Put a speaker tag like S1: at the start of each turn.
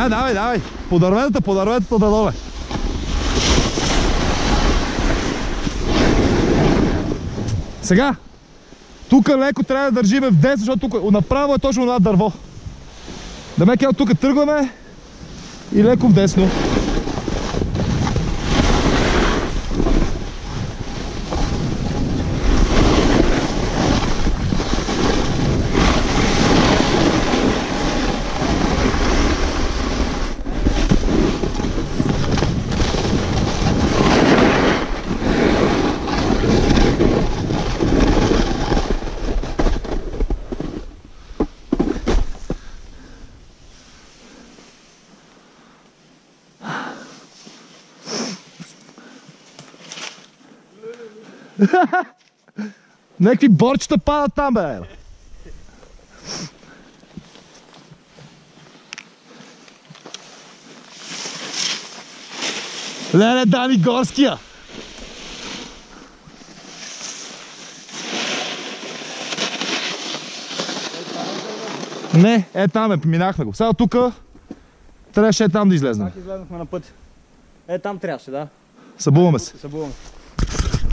S1: Давай. По дърветата надоле. Сега, тук леко трябва да държиме в десен, защото тук направо е точно това дърво. Да ме кел, тук тръгваме и леко в десно. Некви борчета падат там, бе! Леле, Дани Горския! Не, там минахме го. Сега тук трябваше там да излезнем.
S2: Пак излезнахме на път. Там трябваше, да.
S1: Събуваме се.